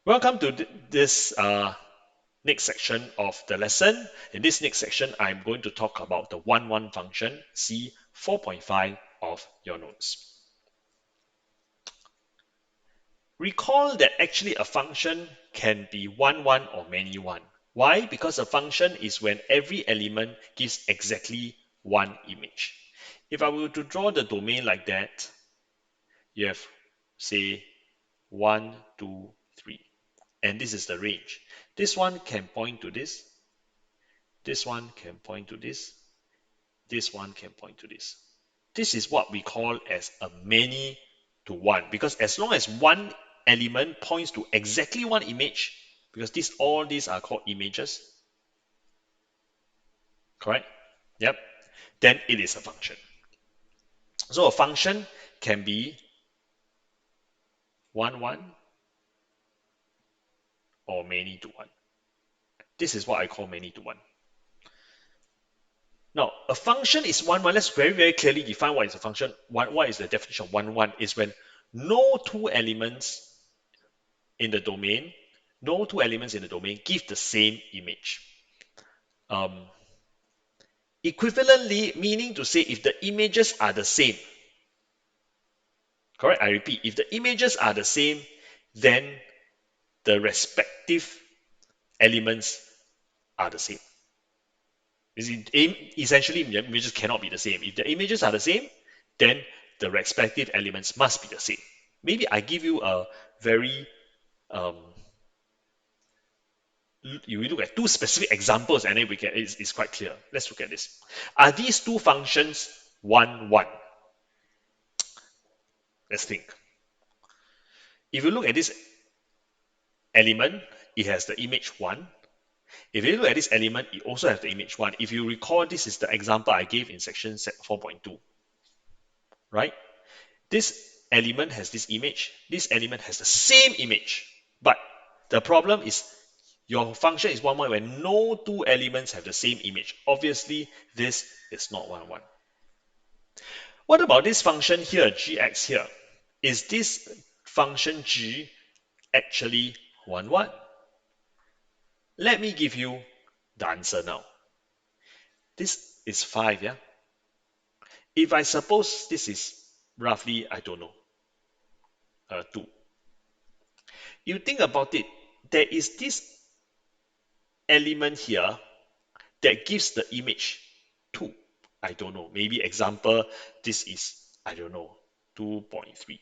Welcome to this next section of the lesson. In this next section, I'm going to talk about the 1, 1 function, C 4.5 of your notes. Recall that actually a function can be 1, 1 or many 1. Why? Because a function is when every element gives exactly one image. If I were to draw the domain like that, you have, say, 1, 2, 3. And this is the range. This one can point to this one can point to this one can point to this. This is what we call as a many to one, because as long as one element points to exactly one image, because all these are called images, correct? Yep. Then it is a function. So a function can be 1, 1 or many to one. This is what I call many to one. Now, a function is 1, 1. Let's very, very clearly define what is a function. What is the definition of 1, 1? Is when no two elements in the domain, give the same image. Um, Equivalently, meaning to say if the images are the same, correct? I repeat, if the images are the same, then the respective elements are the same. Essentially, the images cannot be the same. If the images are the same, then the respective elements must be the same. Maybe I give you a very um, you look at two specific examples and then it's quite clear. Let's look at this. Are these two functions 1, 1? Let's think. If you look at this element, it has the image 1. If you look at this element, it also has the image 1. If you recall, this is the example I gave in section 4.2, right? This element has this image. This element has the same image. But the problem is your function is 1, 1 when no two elements have the same image. Obviously, this is not 1, 1. What about this function here, gx here? Is this function g actually 1, 1? Let me give you the answer now. This is 5, yeah? If I suppose this is roughly, I don't know, 2. You think about it, there is this element here that gives the image 2. I don't know, maybe example, this is, I don't know, 2.3.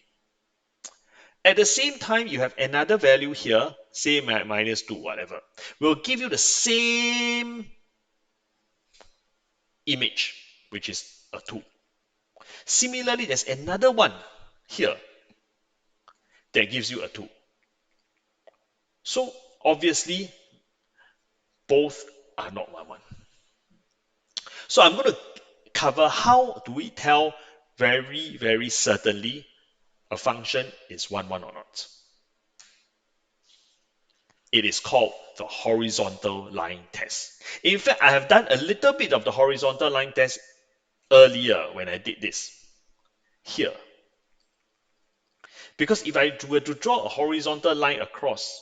At the same time, you have another value here, say minus 2, whatever, will give you the same image, which is a 2. Similarly, there's another one here that gives you a 2. So obviously, both are not 1, 1. So I'm going to cover how do we tell very, very certainly a function is 1, 1 or not. It is called the horizontal line test. In fact, I have done a little bit of the horizontal line test earlier when I did this here. Because if I were to draw a horizontal line across,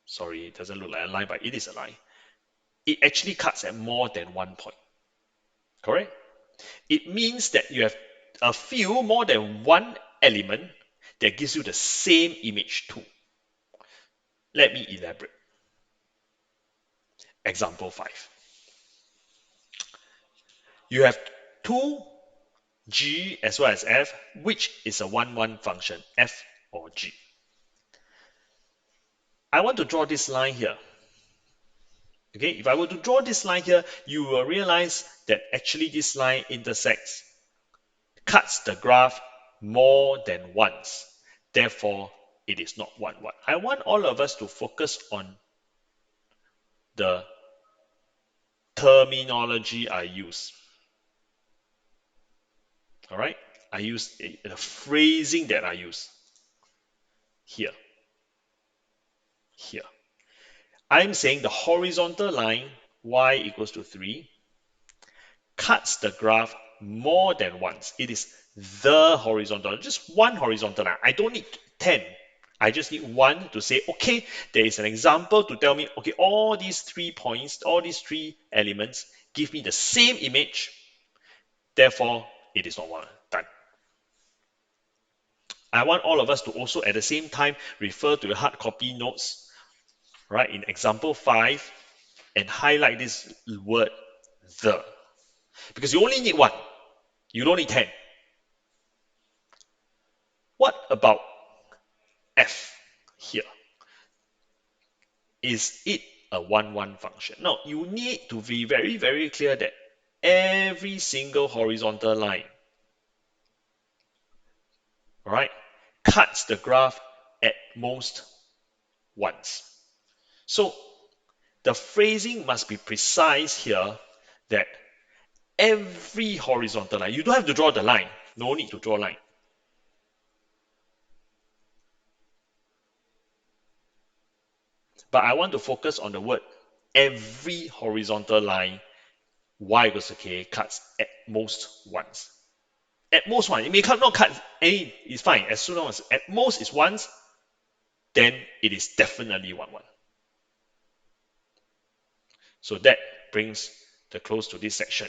sorry, it doesn't look like a line, but it is a line. It actually cuts at more than 1 point. Correct? It means that you have a few more than one element that gives you the same image too. Let me elaborate. Example 5. You have two g as well as f, which is a 1, 1 function, f or g. I want to draw this line here. Okay, if I were to draw this line here, you will realize that actually this line cuts the graph more than once. Therefore, it is not 1, 1. I want all of us to focus on the terminology I use. All right, I use the phrasing that I use here. Here, I'm saying the horizontal line y equals to 3 cuts the graph more than once. It is the horizontal, just one horizontal line. I don't need 10. I just need one to say, okay, there is an example to tell me, okay, all these 3 points, all these three elements give me the same image, therefore it is not one. Done. I want all of us to also at the same time refer to the hard copy notes, right, in example 5 and highlight this word the. Because you only need one, you don't need 10. What about f here? Is it a 1-1 function? Now, you need to be very, very clear that every single horizontal line, right, cuts the graph at most once. So the phrasing must be precise here that every horizontal line, you don't have to draw the line, no need to draw line. But I want to focus on the word every horizontal line y equals to k cuts at most once. At most one. It may not cut any, it's fine. As soon as at most is once, then it is definitely 1-1. So that brings the close to this section.